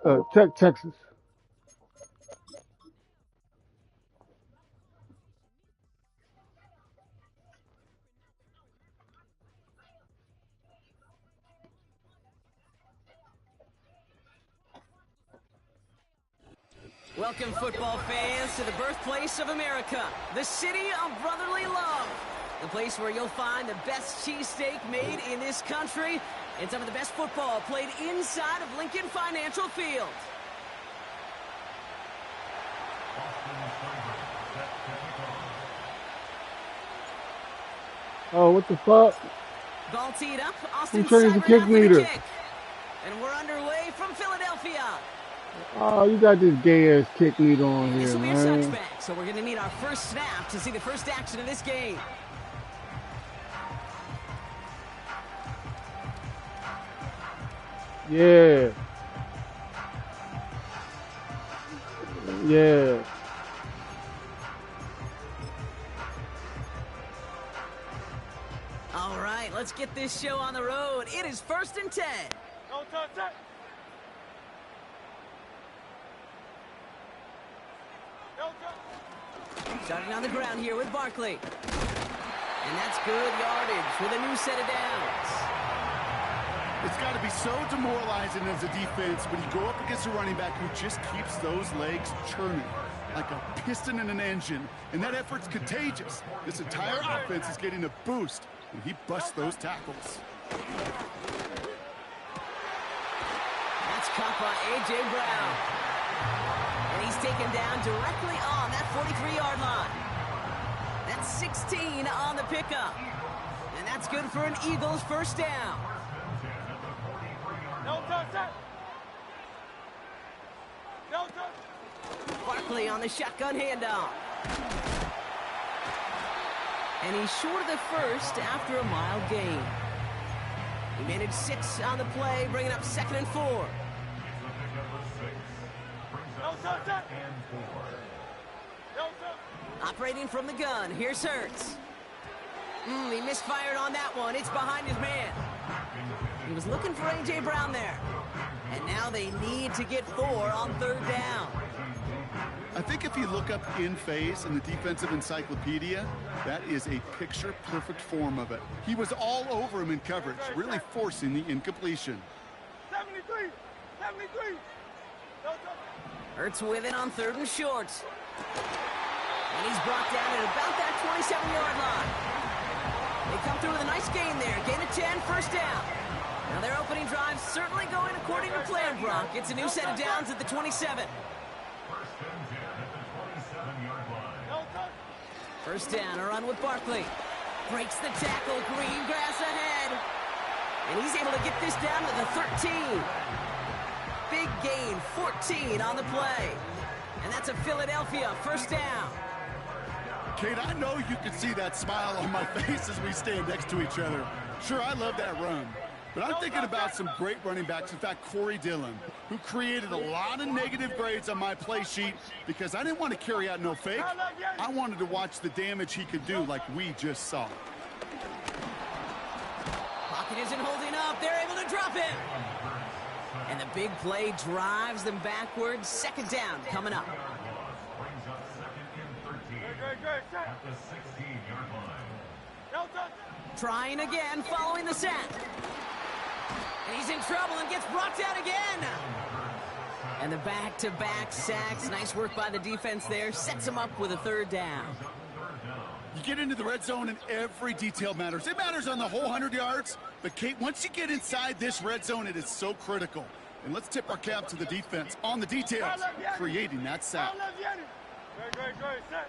Texas. Welcome, football fans, to the birthplace of America, the city of brotherly love. The place where you'll find the best cheesesteak made in this country and some of the best football played inside of Lincoln Financial Field. Oh, what the fuck? Ball teed up. Austin Who trains the kick Seibert leader? kick. And we're underway from Philadelphia. Oh, you got this gay ass kick lead on This here, will be a man. touchback, so we're going to need our first snap to see the first action of this game. Yeah. Yeah. All right, let's get this show on the road. It is 1st and 10. No touch. Starting on the ground here with Barkley. And that's good yardage with a new set of downs. It's got to be so demoralizing as a defense when you go up against a running back who just keeps those legs churning like a piston in an engine, and that effort's contagious. This entire offense is getting a boost when he busts those tackles. That's caught by A.J. Brown. And he's taken down directly on that 43-yard line. That's 16 on the pickup. And that's good for an Eagles first down. No touch. No touch. Barkley on the shotgun handoff. And he's short of the first after a mild gain. He managed 6 on the play, bringing up 2nd and 4. No touch. No touch. Operating from the gun, here's Hurts. He misfired on that one. It's behind his man. He was looking for A.J. Brown there. And now they need to get 4 on 3rd down. I think if you look up in phase in the defensive encyclopedia, that is a picture-perfect form of it. He was all over him in coverage, really forcing the incompletion. 73. No touch. Hurts with it on 3rd and short. And he's brought down at about that 27-yard line. They come through with a nice gain there. Gain of 10, first down. Now their opening drive certainly going according to plan, Brock. It's a new set of downs at the 27. First down, a run with Barkley. Breaks the tackle, green grass ahead. And he's able to get this down to the 13. Big gain, 14 on the play. And that's a Philadelphia first down. Kate, I know you can see that smile on my face as we stand next to each other. Sure, I love that run. But I'm thinking about some great running backs, in fact, Corey Dillon, who created a lot of negative grades on my play sheet because I didn't want to carry out no fake. I wanted to watch the damage he could do like we just saw. Pocket isn't holding up. They're able to drop him. And the big play drives them backwards. 2nd down coming up. Trying again, following the sack. And he's in trouble and gets brought down again. And the back-to-back sacks. Nice work by the defense there. Sets him up with a 3rd down. You get into the red zone and every detail matters. It matters on the whole 100 yards. But, Kate, once you get inside this red zone, it is so critical. And let's tip our cap to the defense on the details, creating that sack. Great. Set.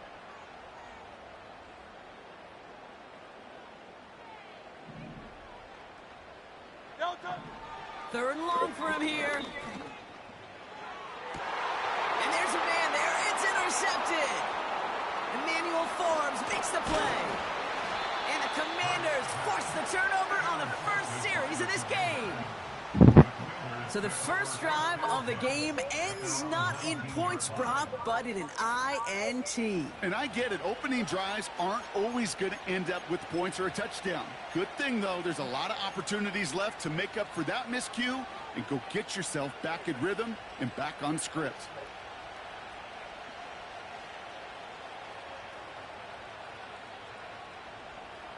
3rd and long for him here. And there's a man there. It's intercepted. Emmanuel Forbes makes the play. And the Commanders force the turnover on the first series of this game. So the first drive of the game ends not in points, Brock, but in an INT. And I get it. Opening drives aren't always going to end up with points or a touchdown. Good thing, though, there's a lot of opportunities left to make up for that miscue and go get yourself back in rhythm and back on script.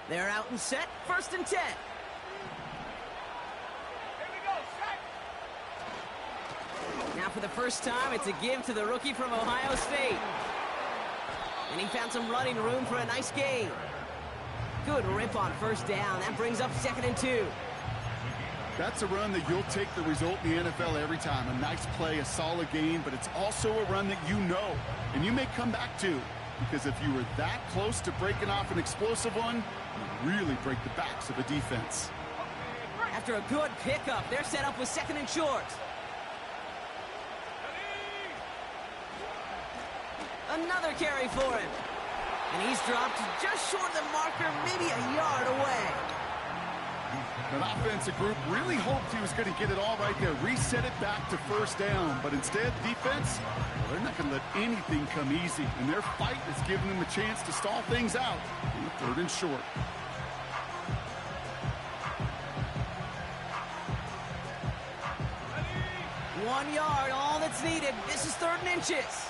They're out and set, 1st and 10. Now for the first time, it's a give to the rookie from Ohio State. And he found some running room for a nice gain. Good rip on 1st down. That brings up 2nd and 2. That's a run that you'll take the result in the NFL every time. A nice play, a solid gain, but it's also a run that you know, and you may come back to. Because if you were that close to breaking off an explosive one, you really break the backs of a defense. After a good pickup, they're set up with 2nd and short. Another carry for him. And he's dropped just short of the marker, maybe a yard away. An offensive group really hoped he was going to get it all right there, reset it back to 1st down. But instead, defense, well, they're not going to let anything come easy. And their fight is giving them a chance to stall things out on 3rd and short. Ready? 1 yard, all that's needed. This is 3rd and inches.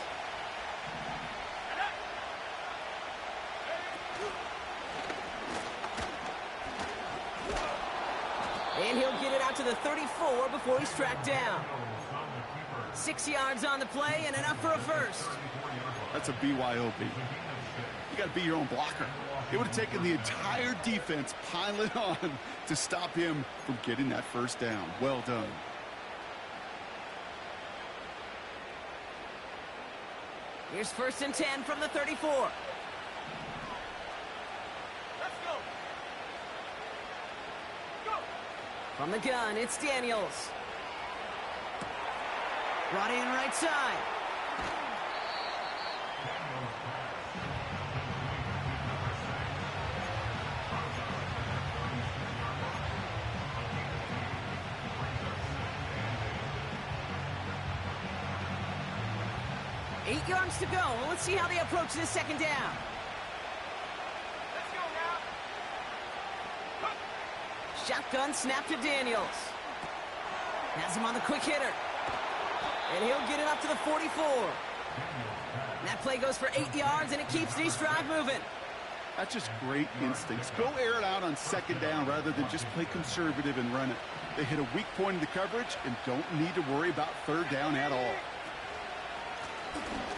And he'll get it out to the 34 before he's tracked down. 6 yards on the play and enough for a 1st. That's a BYOB. You got to be your own blocker. It would have taken the entire defense piling on to stop him from getting that 1st down. Well done. Here's 1st and 10 from the 34. Let's go. From the gun, it's Daniels. Brought in right side. Eight yards to go. Let's see how they approach this 2nd down. Let's go now. Shotgun snap to Daniels. Has him on the quick hitter. And he'll get it up to the 44. And that play goes for 8 yards, and it keeps this drive moving. That's just great instincts. Go air it out on 2nd down rather than just play conservative and run it. They hit a weak point in the coverage and don't need to worry about 3rd down at all.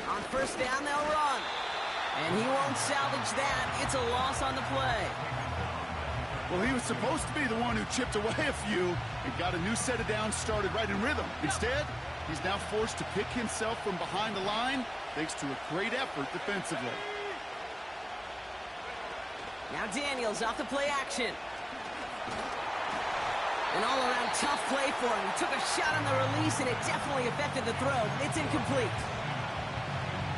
On 1st down, they'll run. And he won't salvage that. It's a loss on the play. Well, he was supposed to be the one who chipped away a few and got a new set of downs started right in rhythm. Instead, he's now forced to pick himself from behind the line thanks to a great effort defensively. Now Daniels off the play action. An all-around tough play for him. He took a shot on the release, and it definitely affected the throw. It's incomplete.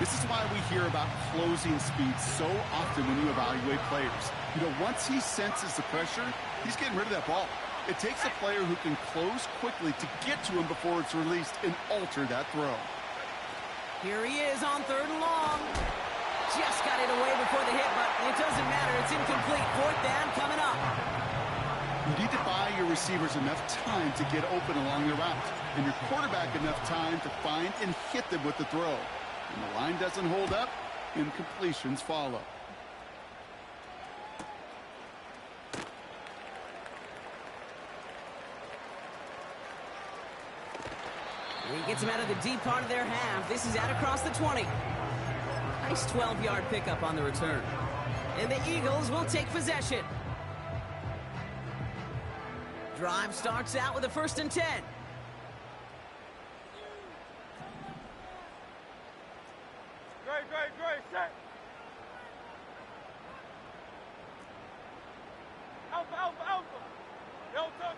This is why we hear about closing speed so often when you evaluate players. You know, once he senses the pressure, he's getting rid of that ball. It takes a player who can close quickly to get to him before it's released and alter that throw. Here he is on 3rd and long. Just got it away before the hit, but it doesn't matter. It's incomplete. 4th down coming up. You need to buy your receivers enough time to get open along the route, and your quarterback enough time to find and hit them with the throw. When the line doesn't hold up, incompletions follow. He gets him out of the deep part of their half. This is out across the 20. Nice 12-yard pickup on the return. And the Eagles will take possession. Drive starts out with a 1st and 10. Great, set. Alpha. Delta.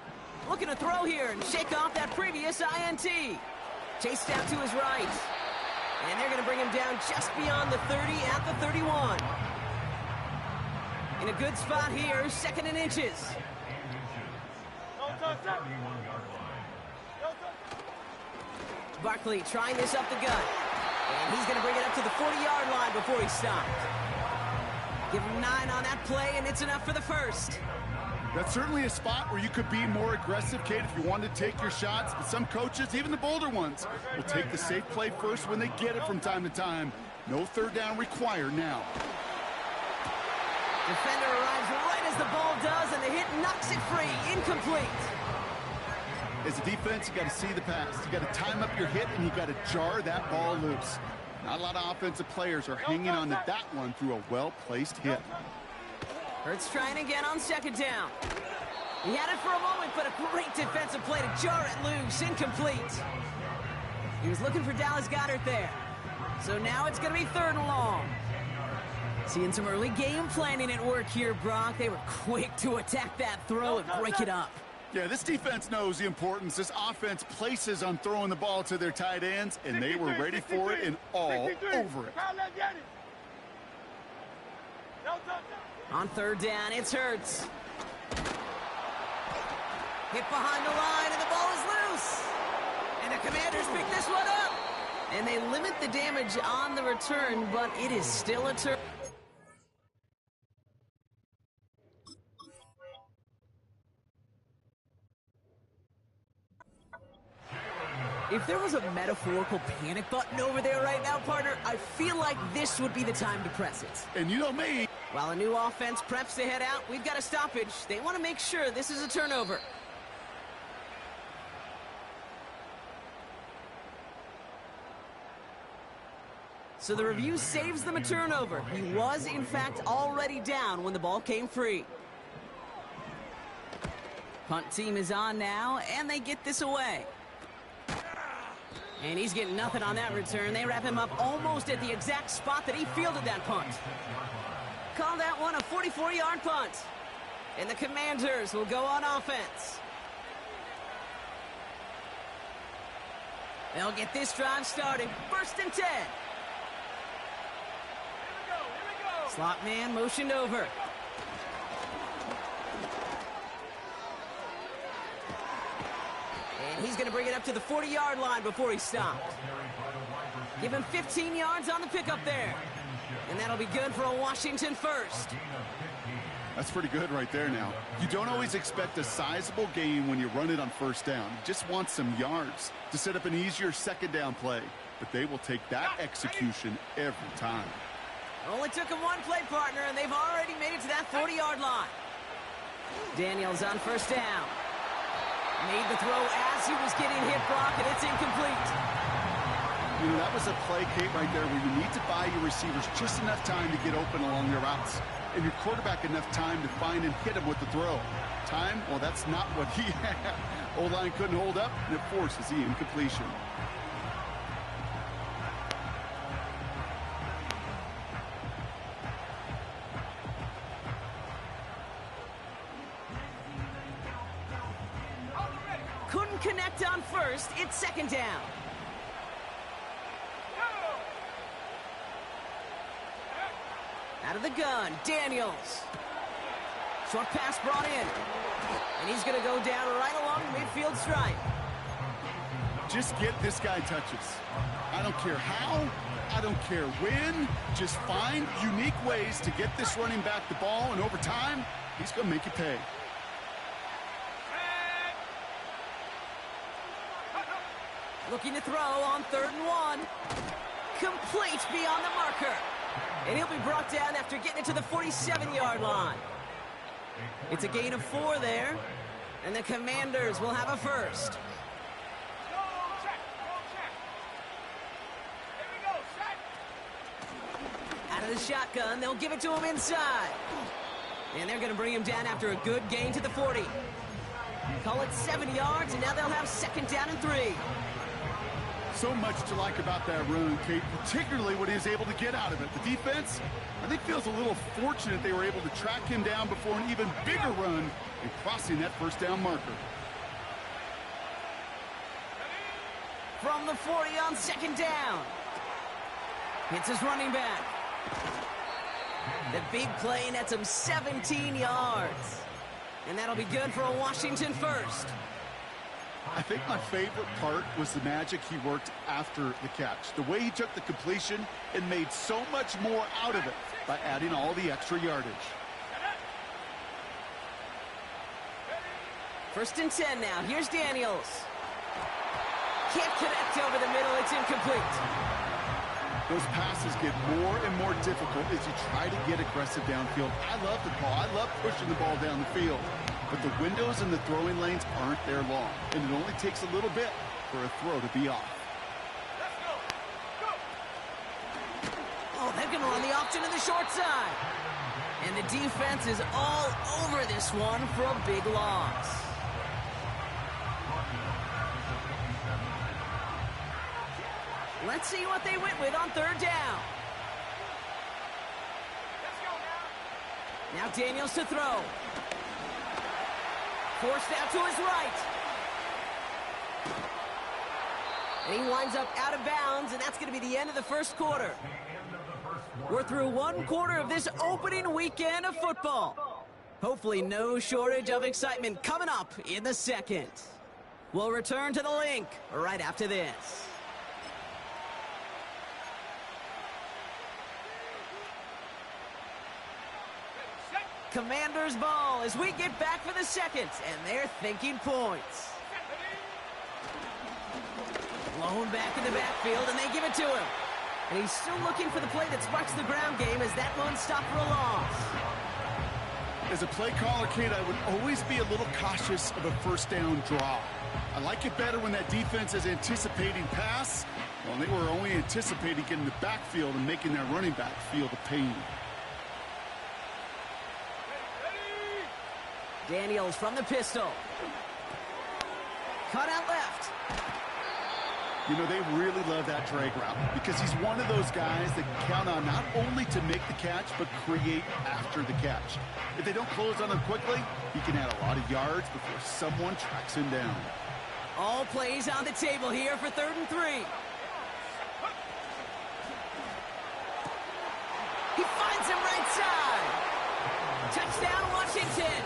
Looking to throw here and shake off that previous INT. Chased out to his right. And they're going to bring him down just beyond the 30 at the 31. In a good spot here, 2nd and inches. Barkley trying this up the gut. And he's going to bring it up to the 40-yard line before he stopped. Give him 9 on that play, and it's enough for the 1st. That's certainly a spot where you could be more aggressive, Kate, if you wanted to take your shots. But some coaches, even the bolder ones, will take the safe play first when they get it from time to time. No third down required now. Defender arrives right as the ball does, and the hit knocks it free. Incomplete. As a defense, you got to see the pass. You got to time up your hit, and you got to jar that ball loose. Not a lot of offensive players are hanging on to that one through a well-placed hit. Hurts trying again on second down. He had it for a moment, but a great defensive play to jar it loose. Incomplete. He was looking for Dallas Goedert there. So now it's going to be 3rd and long. Seeing some early game planning at work here, Brock. They were quick to attack that throw and break it up. Yeah, this defense knows the importance this offense places on throwing the ball to their tight ends, and they were ready for it and all over it. On 3rd down, it's Hurts. Hit behind the line, and the ball is loose. And the Commanders pick this one up. And they limit the damage on the return, but it is still a turn. If there was a metaphorical panic button over there right now, partner, I feel like this would be the time to press it. And you know me. While a new offense preps to head out, we've got a stoppage. They want to make sure this is a turnover. So the review saves them a turnover. He was, in fact, already down when the ball came free. Punt team is on now, and they get this away. And he's getting nothing on that return. They wrap him up almost at the exact spot that he fielded that punt. Call that one a 44-yard punt. And the Commanders will go on offense. They'll get this drive started. 1st and 10. Slot man motioned over. And he's going to bring it up to the 40-yard line before he stopped. Give him 15 yards on the pickup there. And that'll be good for a Washington first. That's pretty good right there now. You don't always expect a sizable gain when you run it on 1st down. You just want some yards to set up an easier 2nd down play. But they will take that execution every time. Only took him one play, partner, and they've already made it to that 40-yard line. Daniels on 1st down. Made the throw as he was getting hit, Brock, and it's incomplete. You know, that was a play, Kate, right there where you need to buy your receivers just enough time to get open along their routes. And your quarterback enough time to find and hit him with the throw. Time? Well, that's not what he had. O-line couldn't hold up, and it forces the incompletion. Couldn't connect on 1st. It's 2nd down. Out of the gun, Daniels. Short pass brought in. And he's going to go down right along the midfield stripe. Just get this guy touches. I don't care how, I don't care when. Just find unique ways to get this running back the ball, and over time, he's going to make you pay. Looking to throw on 3rd and 1. Complete beyond the marker. And he'll be brought down after getting it to the 47-yard line. It's a gain of 4 there. And the Commanders will have a first. Out of the shotgun, they'll give it to him inside. And they're going to bring him down after a good gain to the 40. Call it 7 yards, and now they'll have 2nd down and 3. So much to like about that run, Kate, particularly what he was able to get out of it. The defense, I think, feels a little fortunate they were able to track him down before an even bigger run and crossing that 1st down marker. From the 40 on 2nd down. Hits his running back. The big play nets him 17 yards. And that'll be good for a Washington first. I think my favorite part was the magic he worked after the catch. The way he took the completion and made so much more out of it by adding all the extra yardage. First and 10 now. Here's Daniels. Can't connect over the middle. It's incomplete. Those passes get more and more difficult as you try to get aggressive downfield. I love the ball. I love pushing the ball down the field. But the windows in the throwing lanes aren't there long. And it only takes a little bit for a throw to be off. Let's go. Go. Oh, they're going to run the option to the short side. And the defense is all over this one for a big loss. Let's see what they went with on third down. Let's go now. Now Daniels to throw. Forced out to his right. And he winds up out of bounds, and that's going to be the end of the first quarter. We're through one quarter of this opening weekend of football. Hopefully no shortage of excitement coming up in the second. We'll return to the link right after this. Commanders ball as we get back for the second, and they're thinking points. Blown back in the backfield, and they give it to him. And he's still looking for the play that sparks the ground game as that one stopped for a loss. As a play caller, Kate, I would always be a little cautious of a first down draw. I like it better when that defense is anticipating pass. Well, they were only anticipating getting the backfield and making that running back feel the pain. Daniels from the pistol. Cut out left. You know, they really love that drag route because he's one of those guys that count on not only to make the catch, but create after the catch. If they don't close on him quickly, he can add a lot of yards before someone tracks him down. All plays on the table here for 3rd and 3. He finds him right side. Touchdown, Washington.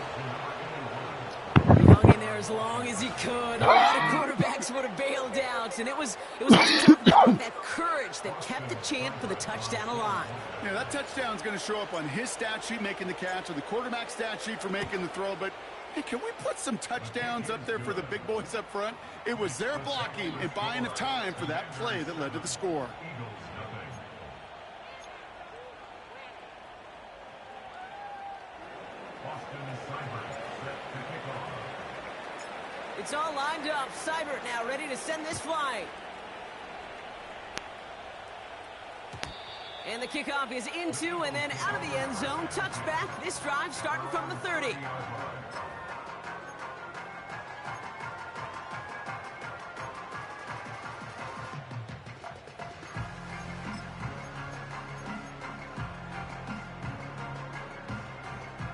He hung in there as long as he could. A lot of quarterbacks would have bailed out, and it was that courage that kept the chant for the touchdown alive. Yeah, that touchdown's going to show up on his stat sheet making the catch, or the quarterback stat sheet for making the throw, but hey, can we put some touchdowns up there for the big boys up front? It was their blocking and buying of time for that play that led to the score. It's all lined up. Seibert now ready to send this flight. And the kickoff is into and then out of the end zone. Touchback. This drive starting from the 30.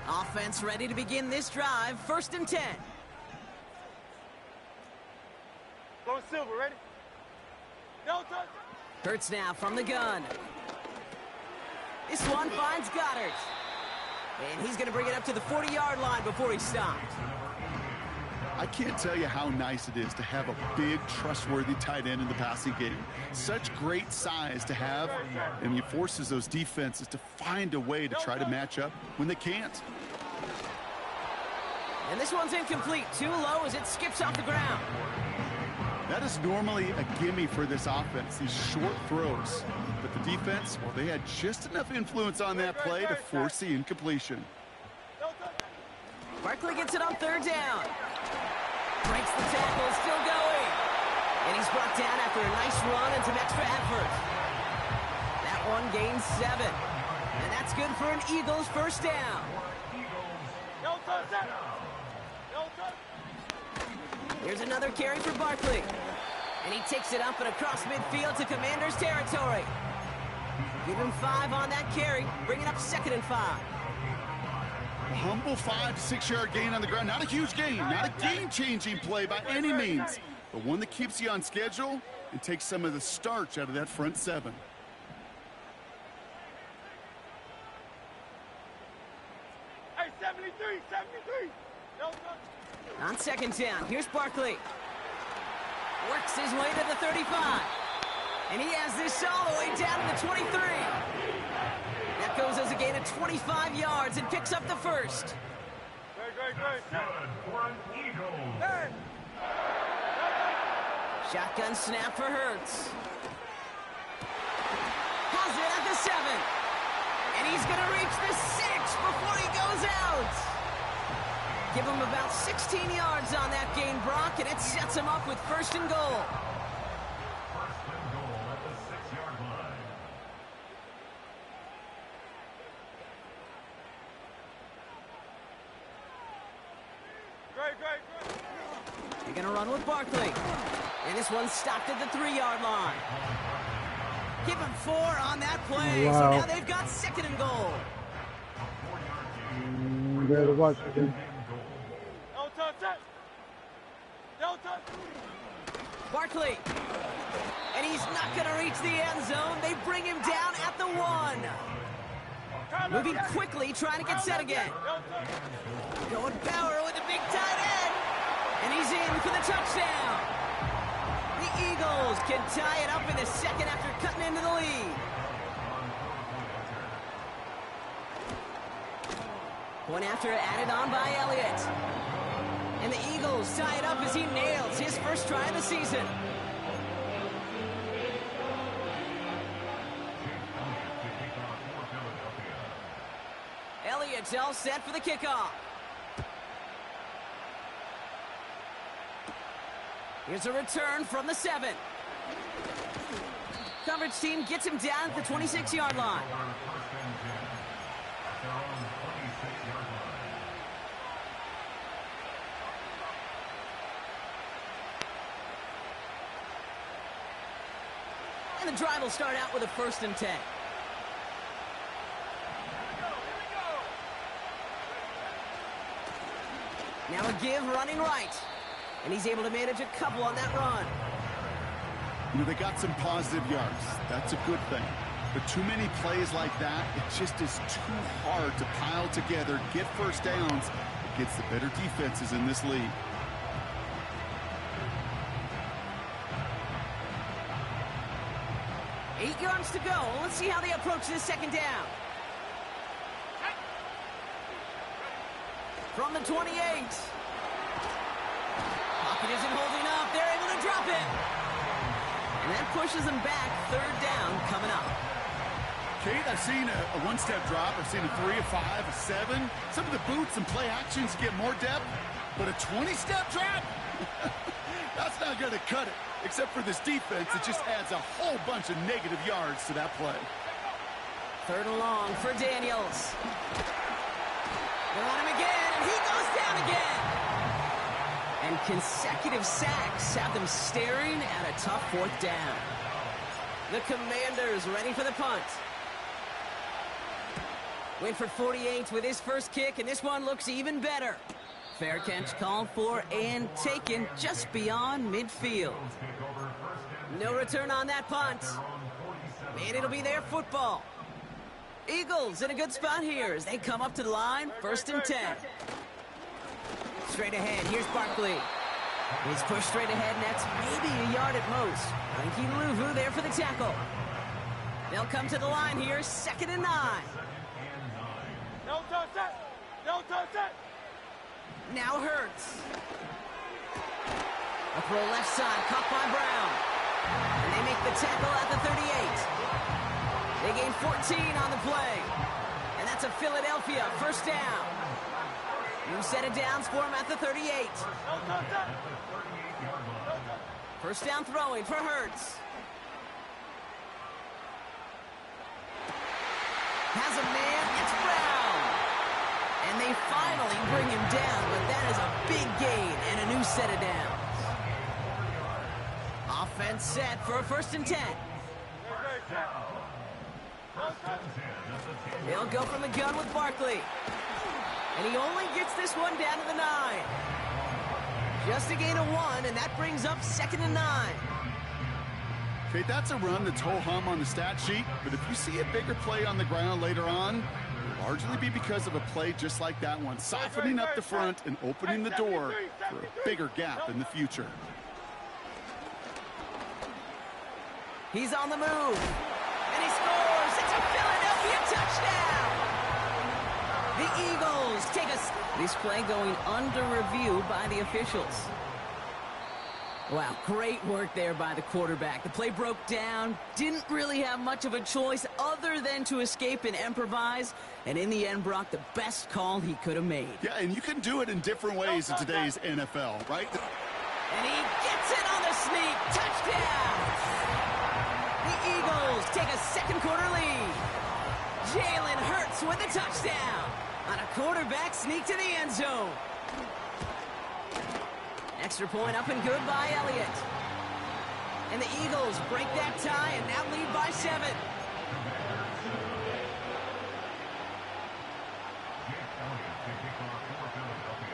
Offense ready to begin this drive. 1st and 10. Going silver, ready? No touch. Hurts now from the gun. This one finds Goddard. And he's going to bring it up to the 40-yard line before he stopped. I can't tell you how nice it is to have a big, trustworthy tight end in the passing game. Such great size to have, and he forces those defenses to find a way to try to match up when they can't. And this one's incomplete. Too low as it skips off the ground. That is normally a gimme for this offense, these short throws. But the defense, well, they had just enough influence on that play to force the incompletion. Barkley gets it on 3rd down. Breaks the tackle, still going. And he's brought down after a nice run and some extra effort. That one gains 7. And that's good for an Eagles first down. No touch. No touch. Here's another carry for Barkley. And he takes it up and across midfield to Commanders territory. Give him 5 on that carry, bring it up 2nd and 5. A humble 5 to 6 yard gain on the ground. Not a huge gain, not a game-changing play by any means, but one that keeps you on schedule and takes some of the starch out of that front 7. Hey, 73. No touch. On 2nd down, here's Barkley. Works his way to the 35. And he has this all the way down to the 23. That goes as a gain of 25 yards and picks up the first. Great. Great, great. Hey. Shotgun snap for Hurts. Has it at the 7. And he's going to reach the 6 before he goes out. Give him about 16 yards on that gain, Brock, and it sets him up with 1st and goal. First and goal at the 6-yard line. Great, great, great. You're going to run with Barkley. And this one's stopped at the 3-yard line. Give him 4 on that play. Wow. So now they've got 2nd and goal. Better watch it. No touch it. No touch. Barkley. And he's not going to reach the end zone. They bring him down at the 1. Moving quickly, trying to get set again. Going power with a big tight end. And he's in for the touchdown. The Eagles can tie it up in the 2nd after cutting into the lead. Point after added on by Elliott. And the Eagles tie it up as he nails his first try of the season. Elliott's all set for the kickoff. Here's a return from the 7. Coverage team gets him down at the 26-yard line. And the drive will start out with a 1st and 10. Now a give running right. And he's able to manage a couple on that run. You know, they got some positive yards. That's a good thing. But too many plays like that, it just is too hard to pile together, get 1st downs against the better defenses in this league. Eight yards to go. Let's see how they approach this 2nd down. From the 28. Pocket isn't holding up. They're able to drop it. And that pushes them back. 3rd down coming up. Kate, I've seen a 1-step drop. I've seen a 3, a 5, a 7. Some of the boots and play actions get more depth. But a 20-step drop? That's not going to cut it. Except for this defense, it just adds a whole bunch of negative yards to that play. 3rd and long for Daniels. They're on him again, and he goes down again. And consecutive sacks have them staring at a tough 4th down. The Commanders ready for the punt. Winford 48 with his first kick, and this one looks even better. Fair catch called for and taken just beyond midfield. No return on that punt. And it'll be their football. Eagles in a good spot here as they come up to the line. 1st and 10. Straight ahead, here's Barkley. He's pushed straight ahead, and that's maybe a yard at most. Frankie Luvu there for the tackle. They'll come to the line here, 2nd and 9. No touch it. No touch it. Now Hurts. A throw left side, caught by Brown. And they make the tackle at the 38. They gain 14 on the play. And that's a Philadelphia 1st down. New set of downs for him at the 38. No touch it. 1st down throwing for Hurts. Has a man, it's Brown. And they finally bring him down, but that is a big gain and a new set of downs. Offense set for a 1st and 10. They'll go from the gun with Barkley. And he only gets this one down to the 9. Just a gain of 1, and that brings up 2nd and 9. Okay, that's a run that's ho-hum on the stat sheet, but if you see a bigger play on the ground later on, it'll largely be because of a play just like that one, softening up the front and opening the door for a bigger gap in the future. He's on the move. And he scores. It's a Philadelphia touchdown. The Eagles take this play going under review by the officials. Wow, great work there by the quarterback. The play broke down, didn't really have much of a choice other than to escape and improvise, and in the end, Brock, the best call he could have made. Yeah, and you can do it in different ways in today's NFL, right? And he gets it on the sneak. Touchdown! The Eagles take a second quarter lead. Jalen Hurts with a touchdown on a quarterback sneak to the end zone. Extra point up and good by Elliott. And the Eagles break that tie and now lead by 7.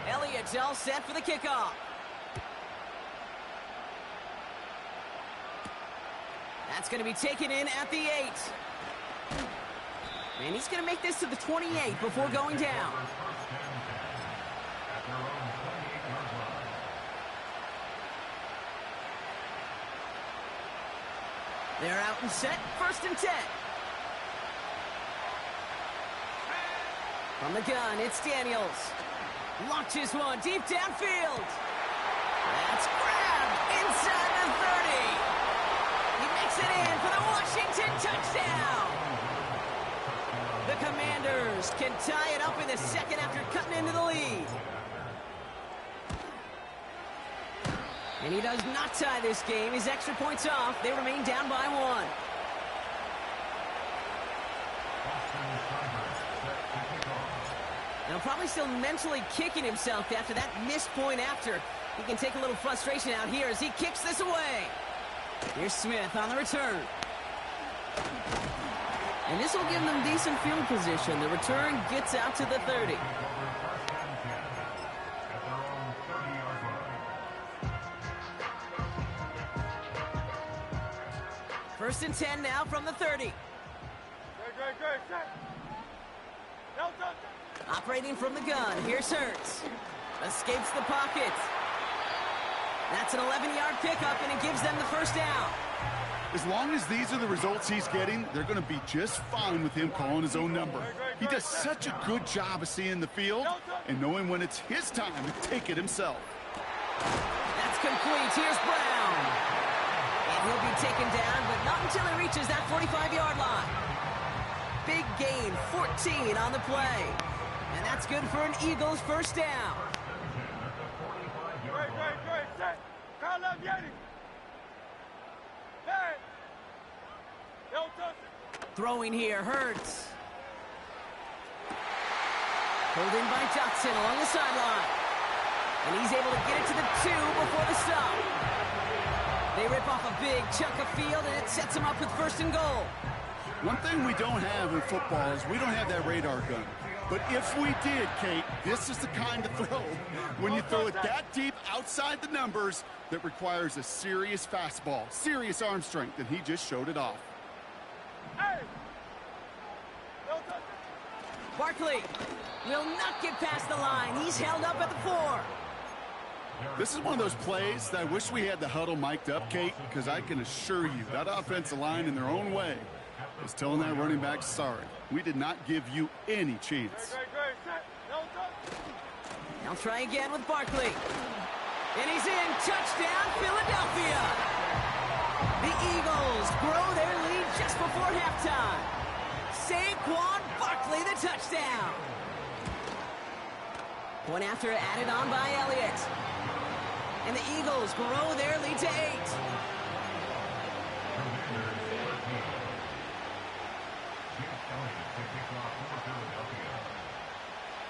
Elliott's all set for the kickoff. That's going to be taken in at the 8. And he's going to make this to the 28 before going down. They're out and set, 1st and 10. From the gun, it's Daniels. Launches one deep downfield. That's grabbed inside the 30. He makes it in for the Washington touchdown. The Commanders can tie it up in the second after cutting into the lead. And he does not tie this game. His extra points off. They remain down by 1. Now probably still mentally kicking himself after that missed point after. He can take a little frustration out here as he kicks this away. Here's Smith on the return. And this will give them decent field position. The return gets out to the 30. First and 10 now from the 30. Great. Set. No touch. Operating from the gun, here's Hurts. Escapes the pocket. That's an 11-yard pickup, and it gives them the first down. As long as these are the results he's getting, they're going to be just fine with him calling his own number. He does such a good job of seeing the field and knowing when it's his time to take it himself. That's complete. Here's Brown. And he'll be taken down, but not until he reaches that 45-yard line. Big gain, 14 on the play. And that's good for an Eagles first down. Great. Set. Call up Yeti. Hey. No touch. Throwing here, Hurts. Pulled in by Dotson along the sideline. And he's able to get it to the 2 before the stop. They rip off a big chunk of field, and it sets them up with 1st and goal. One thing we don't have in football is we don't have that radar gun. But if we did, Kate, this is the kind of throw, when you throw it that deep outside the numbers, that requires a serious fastball, serious arm strength, and he just showed it off. Hey. No touch. Barkley will not get past the line. He's held up at the 4. This is one of those plays that I wish we had the huddle mic'd up, Kate, because I can assure you that offensive line in their own way is telling that running back, sorry, we did not give you any chance. Great. Set. No touch. They'll try again with Barkley. And he's in. Touchdown, Philadelphia. The Eagles grow their lead just before halftime. Saquon Barkley, the touchdown. Point after added on by Elliott. And the Eagles grow their lead to 8.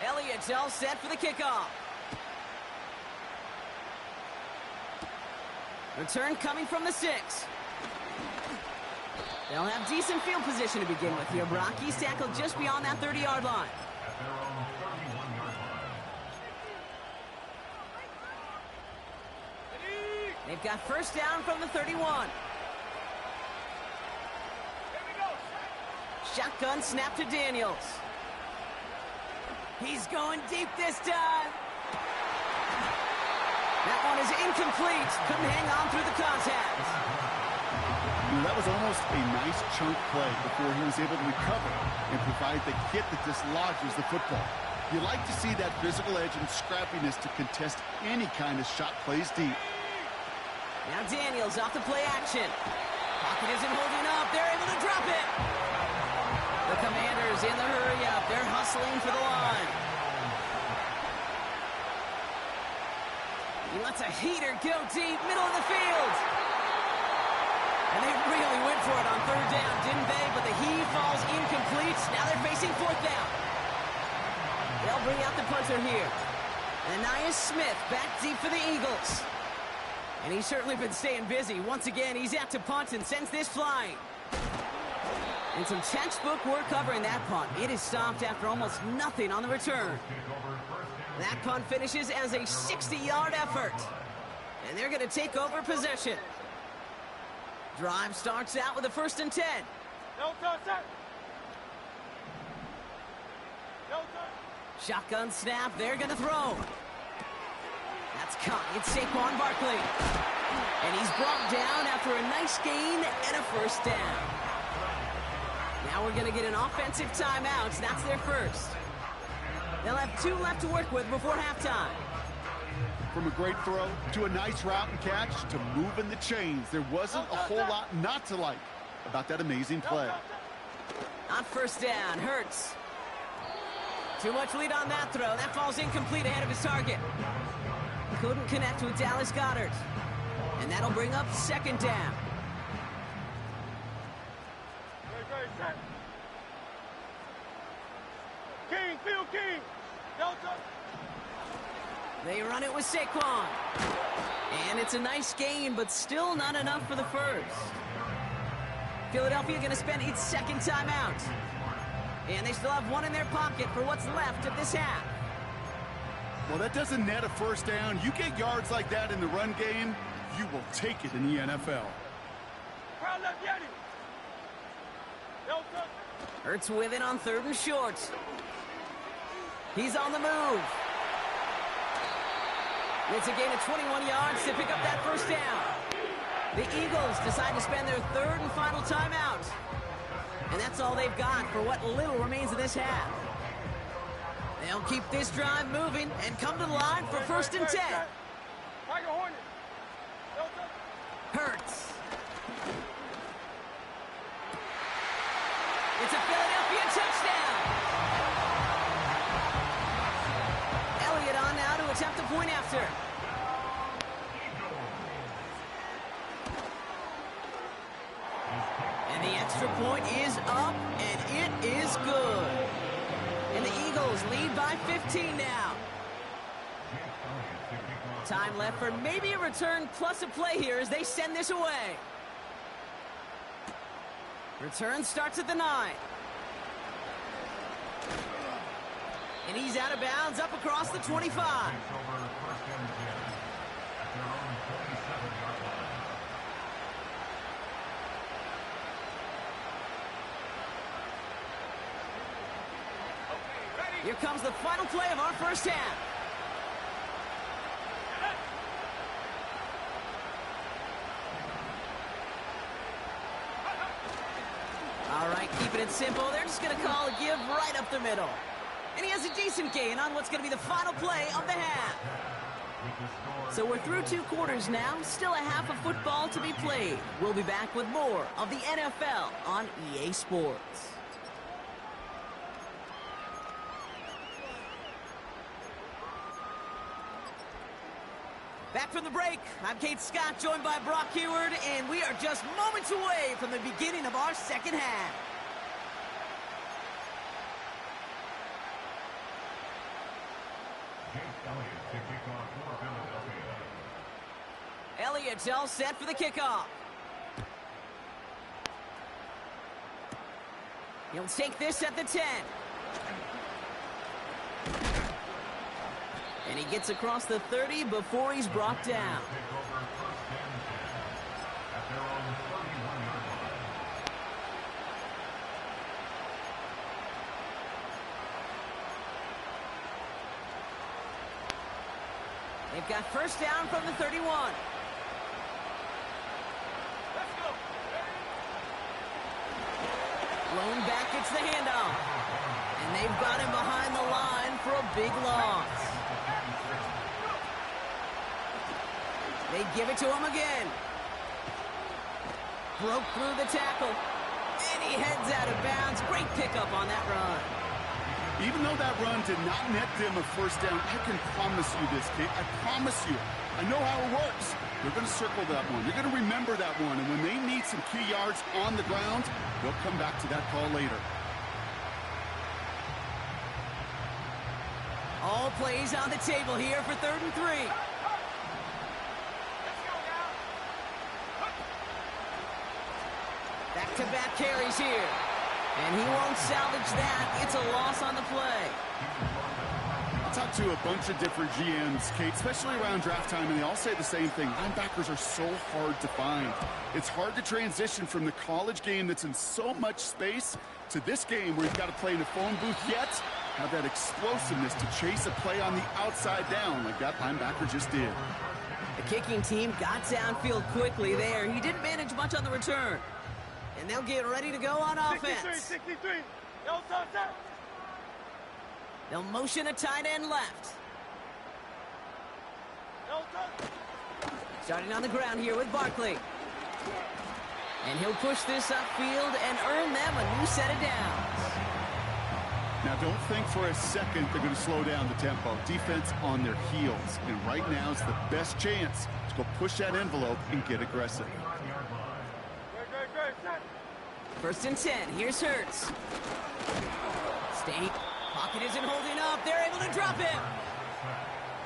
Elliott's all set for the kickoff. Return coming from the 6. They'll have decent field position to begin with here, Brock. He's tackled just beyond that 30-yard line. They've got first down from the 31. Shotgun snap to Daniels. He's going deep this time. That one is incomplete. Couldn't hang on through the contact. That was almost a nice chunk play before he was able to recover and provide the hit that dislodges the football. You like to see that physical edge and scrappiness to contest any kind of shot plays deep. Now Daniels off the play action. Pocket isn't holding up. They're able to drop it. The Commanders in the hurry up. They're hustling for the line. He lets a heater go deep, middle of the field. And they really went for it on third down, didn't they? But the heave falls incomplete. Now they're facing fourth down. They'll bring out the punter here. Ananias Smith back deep for the Eagles. And he's certainly been staying busy. Once again, he's out to punt and sends this flying. And some textbook work covering that punt. It is stopped after almost nothing on the return. That punt finishes as a 60-yard effort. And they're going to take over possession. Drive starts out with a 1st and 10. No touch, set. No touch. Shotgun snap, they're going to throw. That's caught. It's Saquon Barkley. And he's brought down after a nice gain and a 1st down. Now we're going to get an offensive timeout. That's their first. They'll have 2 left to work with before halftime. From a great throw to a nice route and catch to moving the chains, there wasn't a whole lot not to like about that amazing play. On 1st down, Hurts. Too much lead on that throw. That falls incomplete ahead of his target. Couldn't connect with Dallas Goedert. And that'll bring up 2nd down. Ready, set. King, Phil King. No touch. They run it with Saquon. And it's a nice gain, but still not enough for the first. Philadelphia going to spend its 2nd timeout. And they still have 1 in their pocket for what's left of this half. Well, that doesn't net a 1st down. You get yards like that in the run game, you will take it in the NFL. Crowd left Yeti. No touch. Hurts with it on 3rd and short. He's on the move. It's a gain of 21 yards to pick up that 1st down. The Eagles decide to spend their 3rd and final timeout. And that's all they've got for what little remains of this half. They'll keep this drive moving and come to the line for 1st and 10. Tiger Hornet. No touch. Hurts. It's a Philadelphia touchdown. Elliott on now to attempt a point after. And the extra point is up, and it is good. And the Eagles lead by 15 now. Time left for maybe a return plus a play here as they send this away. Return starts at the 9. And he's out of bounds up across the 25. Here comes the final play of our first half. All right, keeping it simple. They're just going to call a give right up the middle. And he has a decent gain on what's going to be the final play of the half. So we're through 2 quarters now. Still a half of football to be played. We'll be back with more of the NFL on EA Sports. Back from the break, I'm Kate Scott, joined by Brock Heward, and we are just moments away from the beginning of our second half. Elliott's all set for the kickoff. He'll take this at the 10. And he gets across the 30 before he's brought down. They've got first down from the 31. Let's go. Lone back gets the handoff. And they've got him behind the line for a big loss. They give it to him again. Broke through the tackle. And he heads out of bounds. Great pickup on that run. Even though that run did not net them a first down, I can promise you this, Kate. I promise you. I know how it works. They're going to circle that one. They're going to remember that one. And when they need some key yards on the ground, they'll come back to that call later. All plays on the table here for 3rd and 3. Back-to-back carries here. And he won't salvage that. It's a loss on the play. I talked to a bunch of different GMs, Kate, especially around draft time, and they all say the same thing. Linebackers are so hard to find. It's hard to transition from the college game that's in so much space to this game where you've got to play in a phone booth yet have that explosiveness to chase a play on the outside down like that linebacker just did. The kicking team got downfield quickly there. He didn't manage much on the return. And they'll get ready to go on offense. 63. No touchdown. They'll motion a tight end left. No touchdown. Starting on the ground here with Barkley. And he'll push this upfield and earn them a new set of downs. Now, don't think for a second they're going to slow down the tempo. Defense on their heels. And right now is the best chance to go push that envelope and get aggressive. Great. Set. 1st and 10. Here's Hurts. State. Pocket isn't holding up. They're able to drop him.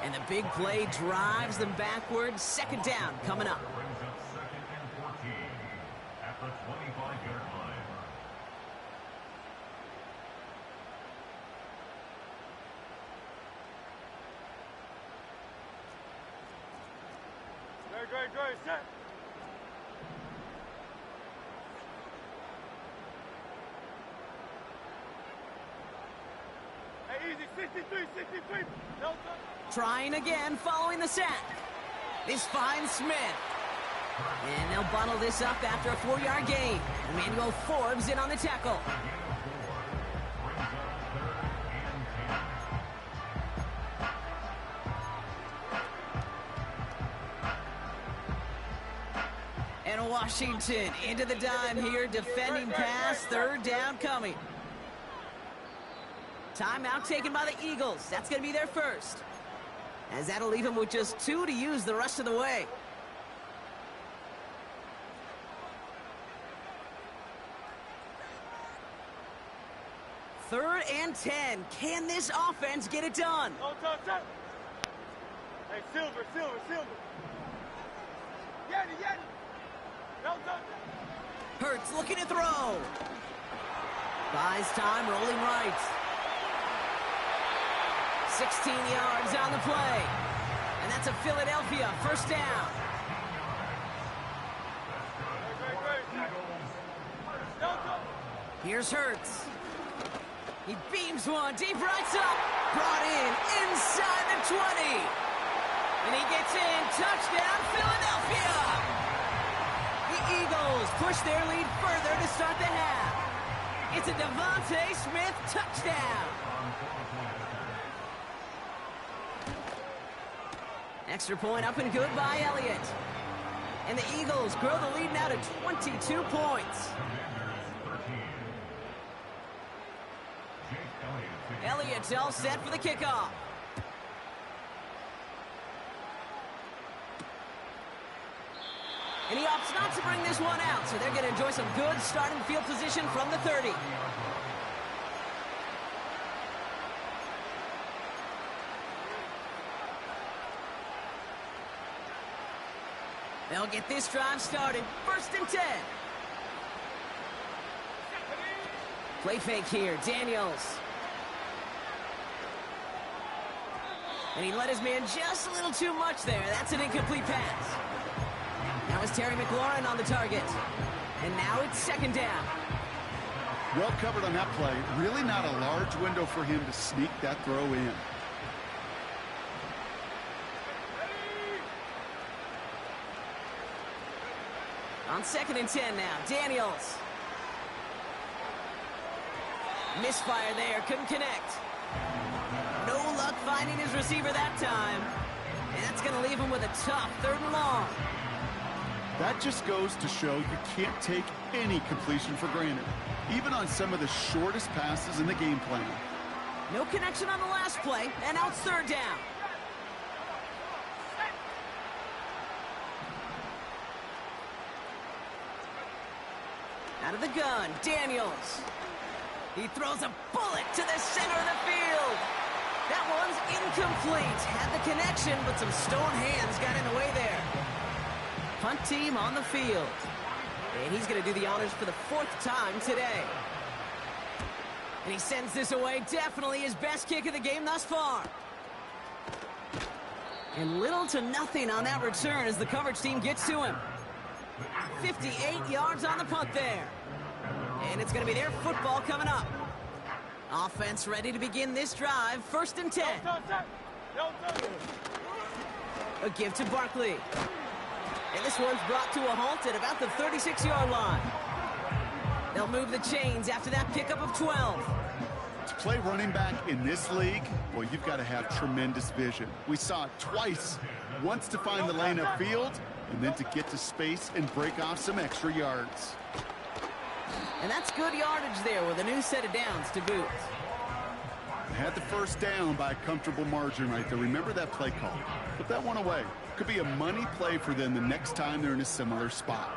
And the big play drives them backwards. 2nd down coming up. Brings up 2nd and 14 at the 25-yard line. Great. Set. Hey, easy. 63. No touchdown. Trying again following the sack. This finds Smith. And they'll bottle this up after a 4-yard gain. Emmanuel Forbes in on the tackle. And Washington into the dime here, defending pass, 3rd down coming. Timeout taken by the Eagles. That's going to be their first. As that'll leave them with just 2 to use the rest of the way. Third and 10. Can this offense get it done? No touchdown. Hey, Silver. Yeti. No touchdown. Hurts looking to throw. Buys time, rolling right. 16 yards on the play. And that's a Philadelphia 1st down. Great. No touchdown. Here's Hurts. He beams one deep right side. Brought in inside the 20. And he gets in. Touchdown, Philadelphia. The Eagles push their lead further to start the half. It's a Devontae Smith touchdown. Extra point up and good by Elliott. And the Eagles grow the lead now to 22 points. Elliott's all set for the kickoff. And he opts not to bring this one out, so they're going to enjoy some good starting field position from the 30. They'll get this drive started. 1st and 10. Play fake here. Daniels. And he let his man just a little too much there. That's an incomplete pass. Now it's Terry McLaurin on the target. And now it's 2nd down. Well covered on that play. Really not a large window for him to sneak that throw in. On 2nd and 10 now. Daniels. Misfire there, couldn't connect. No luck finding his receiver that time. And that's going to leave him with a tough 3rd and long. That just goes to show you can't take any completion for granted, even on some of the shortest passes in the game plan. No connection on the last play, and now it's 3rd down. Out of the gun, Daniels. He throws a bullet to the center of the field. That one's incomplete. Had the connection, but some stone hands got in the way there. Punt team on the field. And he's going to do the honors for the 4th time today. And he sends this away. Definitely his best kick of the game thus far. And little to nothing on that return as the coverage team gets to him. 58 yards on the punt there. And it's going to be their football coming up. Offense ready to begin this drive. 1st and 10. A give to Barkley. And this one's brought to a halt at about the 36-yard line. They'll move the chains after that pickup of 12. To play running back in this league, well, you've got to have tremendous vision. We saw it twice. Once to find the lane upfield, and then to get to space and break off some extra yards. And that's good yardage there with a new set of downs to boot. They had the 1st down by a comfortable margin right there. Remember that play call. Put that one away. Could be a money play for them the next time they're in a similar spot.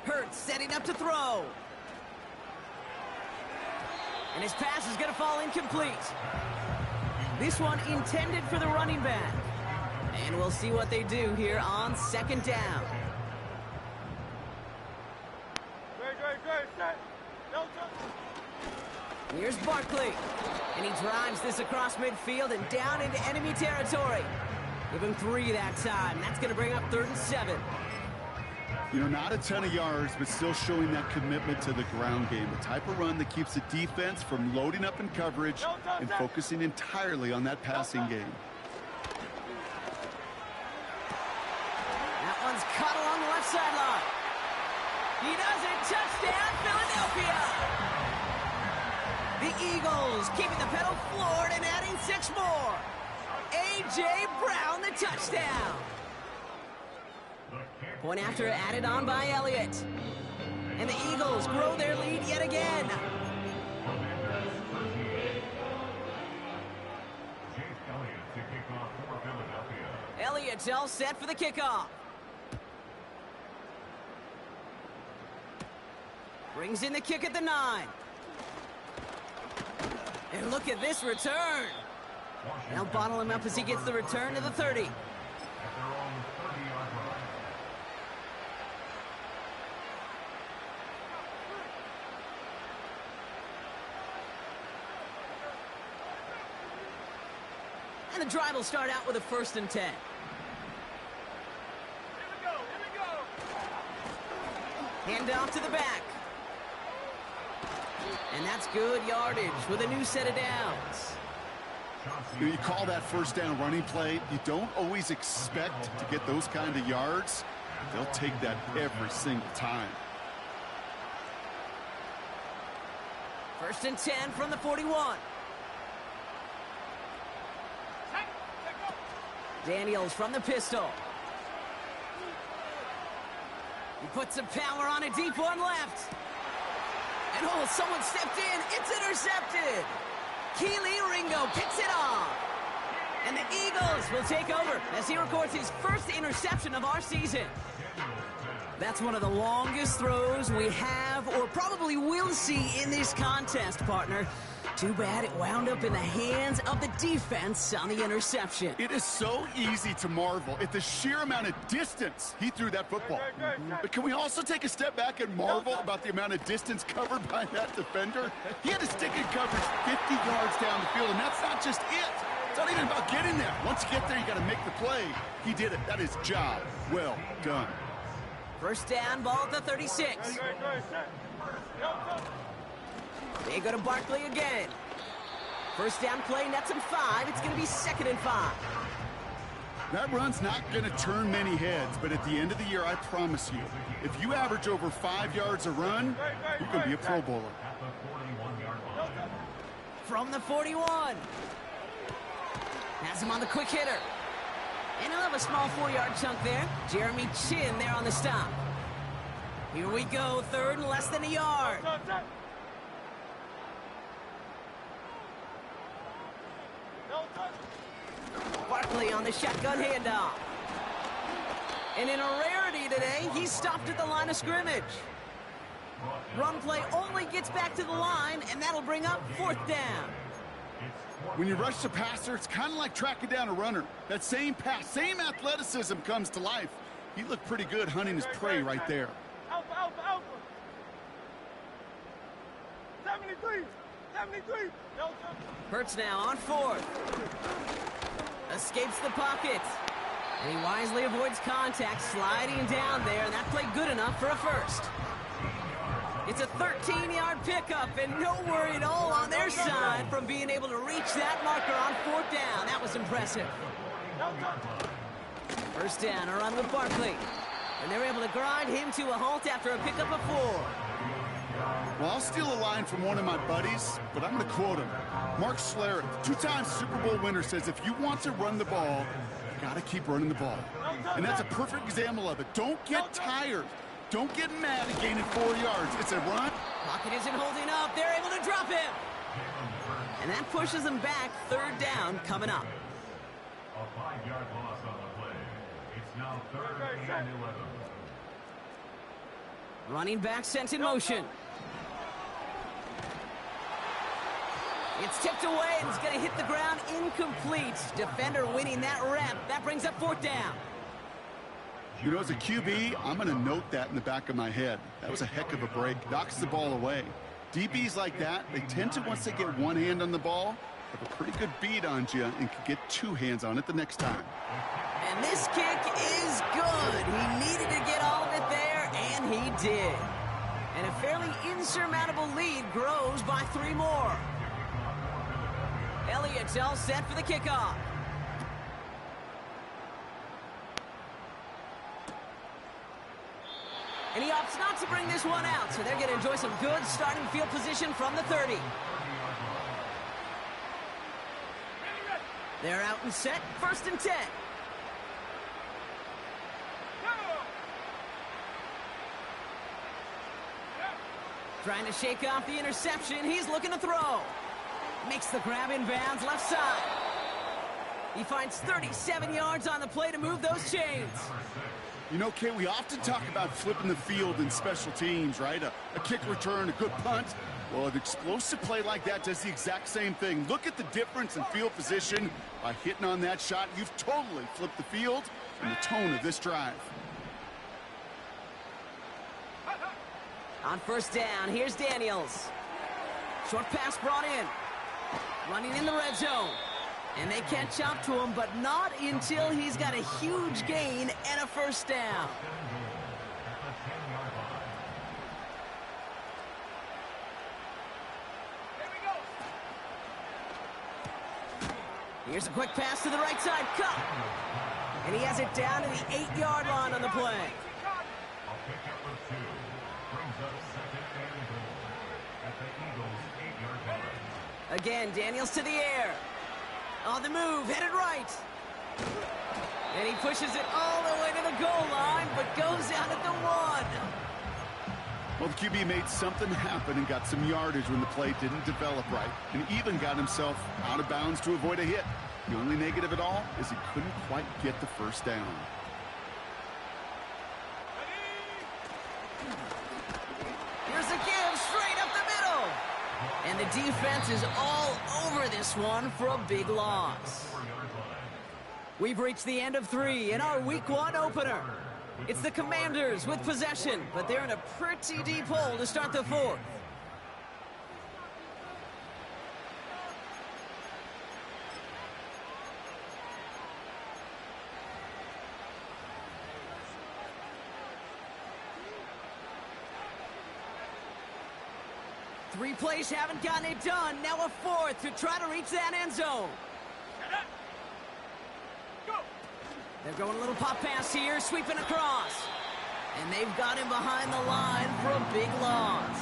Hurts setting up to throw. And his pass is going to fall incomplete. This one intended for the running back. And we'll see what they do here on 2nd down. Here's Barkley. And he drives this across midfield and down into enemy territory. Give him 3 that time. That's going to bring up 3rd and 7. You know, not a ton of yards, but still showing that commitment to the ground game. The type of run that keeps the defense from loading up in coverage and focusing entirely on that passing game. That one's caught along the left sideline. He does it. Touchdown, Philadelphia. The Eagles keeping the pedal floored and adding 6 more. A.J. Brown, the touchdown. Point after added on by Elliott. And the Eagles grow their lead yet again. Elliott's all set for the kickoff. Brings in the kick at the 9. And look at this return. They'll bottle him up as he gets the return to the 30. And the drive will start out with a 1st and 10. Hand off to the back. And that's good yardage with a new set of downs. You call that 1st down running play. You don't always expect to get those kind of yards. They'll take that every single time. 1st and 10 from the 41. Daniels from the pistol. He puts some power on a deep one left. And oh, someone stepped in. It's intercepted. Keely Ringo picks it off. And the Eagles will take over as he records his 1st interception of our season. That's one of the longest throws we have or probably will see in this contest, partner. Too bad it wound up in the hands of the defense on the interception. It is so easy to marvel at the sheer amount of distance he threw that football. But can we also take a step back and marvel about the amount of distance covered by that defender? He had to stick in coverage 50 yards down the field, and that's not just it. It's not even about getting there. Once you get there, you got to make the play. He did it. That is job well done. 1st down, ball at the 36. They go to Barkley again. 1st down play, nets him 5. It's going to be 2nd and 5. That run's not going to turn many heads, but at the end of the year, I promise you, if you average over 5 yards a run, you're going to be a Pro Bowler. At the 41-yard line. From the 41. Has him on the quick hitter. And he'll have a small 4-yard chunk there. Jeremy Chin there on the stop. Here we go, third and less than a yard. Barkley on the shotgun handoff. And in a rarity today, he's stopped at the line of scrimmage. Run play only gets back to the line, and that'll bring up 4th down. When you rush the passer, it's kind of like tracking down a runner. That same pass, same athleticism comes to life. He looked pretty good hunting his prey right there. Alpha, alpha, alpha. 73, 73. Delta. Hurts now on 4th. Escapes the pocket. And he wisely avoids contact, sliding down there, and that played good enough for a first. It's a 13-yard pickup, and no worry at all on their side from being able to reach that marker on 4th down. That was impressive. First down, a run with Barkley. And they're able to grind him to a halt after a pickup of 4. Well, I'll steal a line from one of my buddies, but I'm going to quote him. Mark Schlereth, 2-time Super Bowl winner, says if you want to run the ball, you got to keep running the ball. And that's a perfect example of it. Don't get tired. Don't get mad at gaining 4 yards. It's a run. Pocket isn't holding up. They're able to drop him. And that pushes them back. 3rd down coming up. A 5-yard loss on the play. It's now 3rd and 11. Running back sent in motion. It's tipped away and it's going to hit the ground incomplete. Defender winning that rep. That brings up 4th down. You know, as a QB, I'm going to note that in the back of my head. That was a heck of a break. Knocks the ball away. DBs like that, they tend to, once they get one hand on the ball, have a pretty good beat on you and can get 2 hands on it the next time. And this kick is good. He needed to get all of it there, and he did. And a fairly insurmountable lead grows by 3 more. Elliott's all set for the kickoff. And he opts not to bring this one out, so they're going to enjoy some good starting field position from the 30. They're out and set, 1st and 10. Trying to shake off the interception. He's looking to throw. Makes the grab in bounds, left side. He finds 37 yards on the play to move those chains. You know, Kate, we often talk about flipping the field in special teams, right? A kick return, a good punt. Well, an explosive play like that does the exact same thing. Look at the difference in field position. By hitting on that shot, you've totally flipped the field and the tone of this drive. On 1st down, here's Daniels. Short pass brought in. Running in the red zone. And they catch up to him, but not until he's got a huge gain and a 1st down. Here's a quick pass to the right side. Cut. And he has it down to the 8-yard line on the play. A pickup of 2 brings up 2nd and goal at the Eagles' 8-yard line. Again, Daniels to the air. On the move, headed right. And he pushes it all the way to the goal line, but goes out at the 1. Well, the QB made something happen and got some yardage when the play didn't develop right, and even got himself out of bounds to avoid a hit. The only negative at all is he couldn't quite get the 1st down. Here's a give straight up the middle. And the defense is all over this one for a big loss. We've reached the end of 3 in our Week 1 opener. It's the Commanders with possession, but they're in a pretty deep hole to start the 4th. Three plays haven't gotten it done. Now a 4th to try to reach that end zone. They're going a little pop pass here, sweeping across. And they've got him behind the line for a big loss.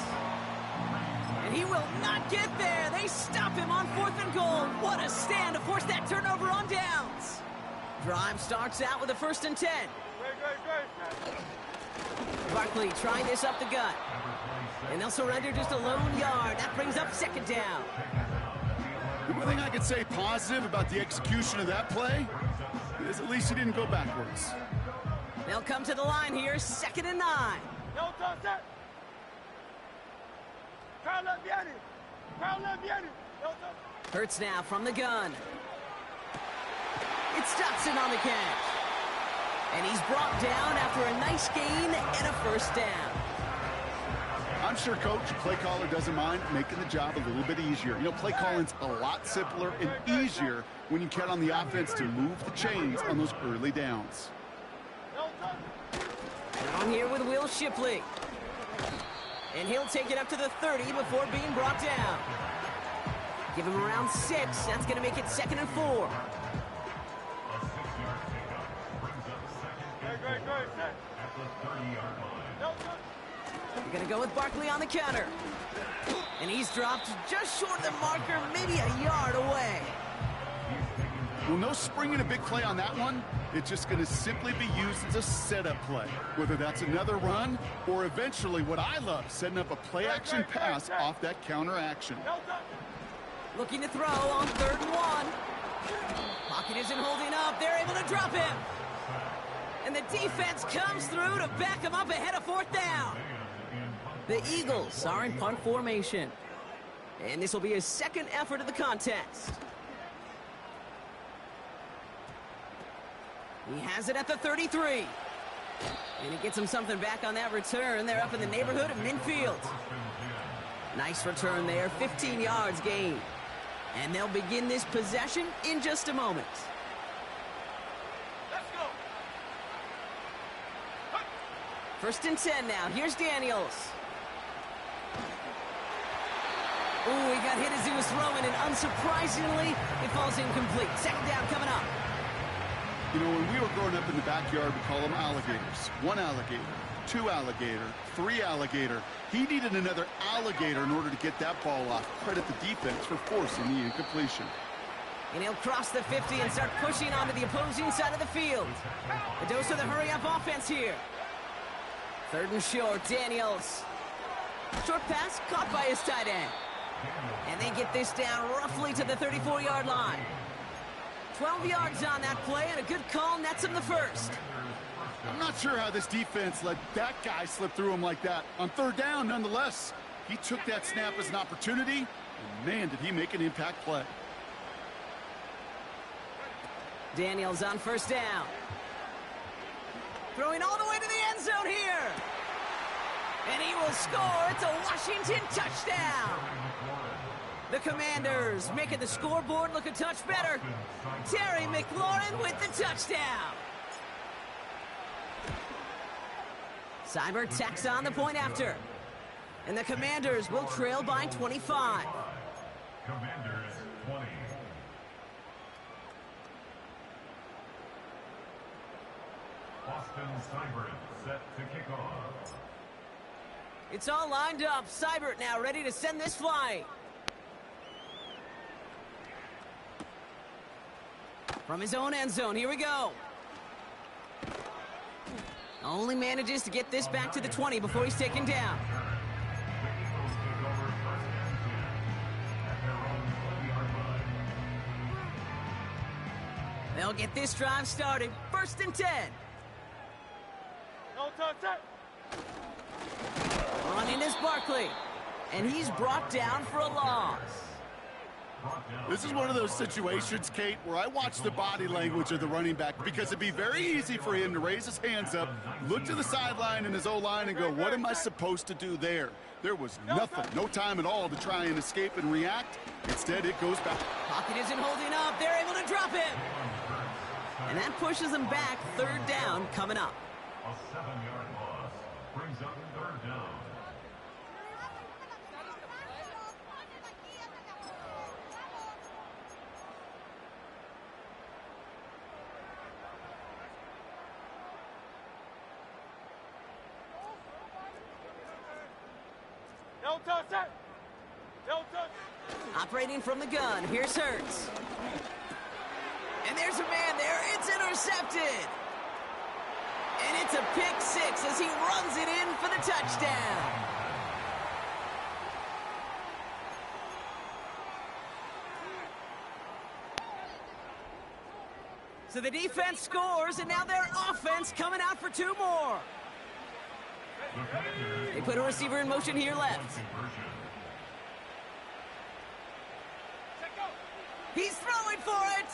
And he will not get there. They stop him on 4th and goal. What a stand to force that turnover on downs. Drive starts out with a 1st and 10. Barkley trying this up the gut. And they'll surrender just a lone yard. That brings up 2nd down. The one thing I could say positive about the execution of that play is at least he didn't go backwards. They'll come to the line here, 2nd and 9. Hurts now from the gun. It's Dotson on the catch. And he's brought down after a nice gain and a 1st down. I'm sure Coach, play caller, doesn't mind making the job a little bit easier. You know, play calling's a lot simpler and easier when you count on the offense to move the chains on those early downs. Down here with Will Shipley. And he'll take it up to the 30 before being brought down. Give him around 6. That's going to make it 2nd and 4. We're going to go with Barkley on the counter. And he's dropped just short of the marker, maybe a yard away. Well, no springing a big play on that one. It's just going to simply be used as a setup play, whether that's another run or eventually what I love, setting up a play-action pass off that counter action. Looking to throw on 3rd and 1. Pocket isn't holding up. They're able to drop him. And the defense comes through to back him up ahead of 4th down. The Eagles are in punt formation. And this will be his 2nd effort of the contest. He has it at the 33. And he gets him something back on that return. They're up in the neighborhood of midfield. Nice return there, 15 yards gained. And they'll begin this possession in just a moment. Let's go. 1st and 10 now. Here's Daniels. Ooh, he got hit as he was throwing, and unsurprisingly, it falls incomplete. 2nd down coming up. You know, when we were growing up in the backyard, we call them alligators. 1 alligator, 2 alligator, 3 alligator. He needed another alligator in order to get that ball off. Credit the defense for forcing the incompletion. And he'll cross the 50 and start pushing onto the opposing side of the field. A dose of the hurry-up offense here. 3rd and short, Daniels. Short pass caught by his tight end. And they get this down roughly to the 34-yard line. 12 yards on that play, and a good call nets him the 1st. I'm not sure how this defense let that guy slip through him like that. On 3rd down, nonetheless, he took that snap as an opportunity, and man, did he make an impact play. Daniels on 1st down. Throwing all the way to the end zone here. And he will score. It's a Washington touchdown. The Commanders making the scoreboard look a touch better. Terry McLaurin with the touchdown. Seibert tacks on the point after. And the Commanders will trail by 25. Commanders 20. Austin Seibert set to kick off. It's all lined up. Seibert now ready to send this flying. From his own end zone, here we go. Only manages to get this back to the 20 before he's taken down. They'll get this drive started. 1st and 10. No touch. Running is Barkley. And he's brought down for a loss. This is one of those situations, Kate, where I watch the body language of the running back because it'd be very easy for him to raise his hands up, look to the sideline in his O-line and go, what am I supposed to do there? There was nothing, no time at all to try and escape and react. Instead, it goes back. Pocket isn't holding up. They're able to drop him. And that pushes them back. 3rd down coming up. A 7-yard loss brings up 3rd down. Don't touch that. Don't touch. Operating from the gun, here's Hurts. And there's a man there, it's intercepted. And it's a pick six as he runs it in for the touchdown. So the defense scores, and now their offense coming out for two more. They put a receiver in motion here left. He's throwing for it.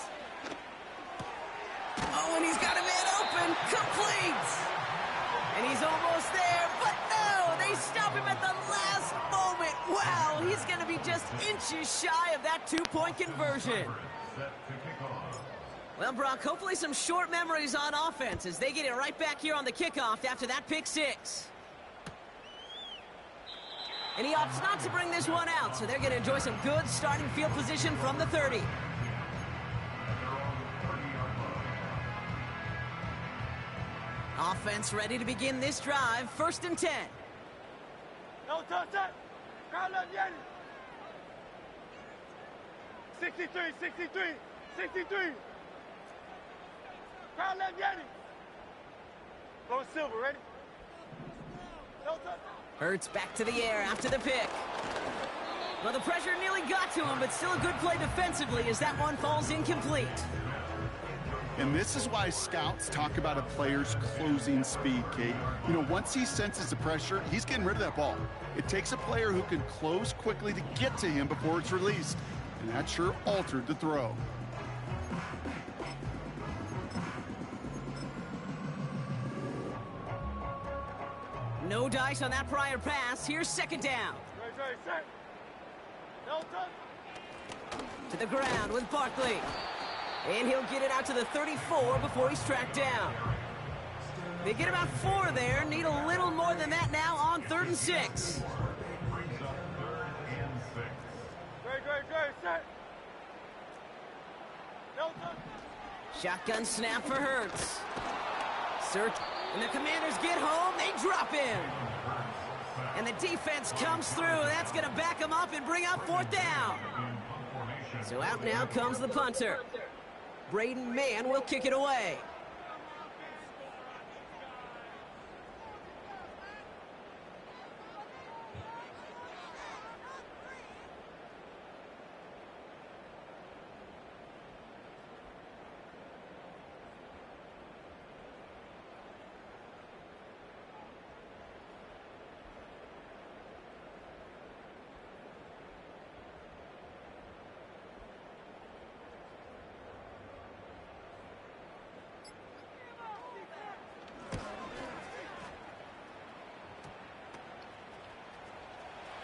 Oh, and he's got a man open. Complete. And he's almost there, but no, they stop him at the last moment. Wow, he's going to be just inches shy of that two-point conversion. Well, Brock, hopefully some short memories on offense as they get it right back here on the kickoff after that pick six. And he opts not to bring this one out, so they're going to enjoy some good starting field position from the 30. Offense ready to begin this drive, 1st and 10. Don't touch that. Crowd left Yanni. 63, 63, 63. Crowd left Yanni. Low silver, ready? Don't touch that. Hurts back to the air after the pick. Well, the pressure nearly got to him, but still a good play defensively as that one falls incomplete. And this is why scouts talk about a player's closing speed, Kate. You know, once he senses the pressure, he's getting rid of that ball. It takes a player who can close quickly to get to him before it's released. And that sure altered the throw. No dice on that prior pass. Here's 2nd down. Ready, set. Don't touch. To the ground with Barkley. And he'll get it out to the 34 before he's tracked down. They get about 4 there. Need a little more than that now on 3rd and 6. Ready, set. Don't touch. Shotgun snap for Hurts. Search. And the Commanders get home. They drop him. And the defense comes through. That's going to back them up and bring up 4th down. So out now comes the punter. Braden Mann will kick it away.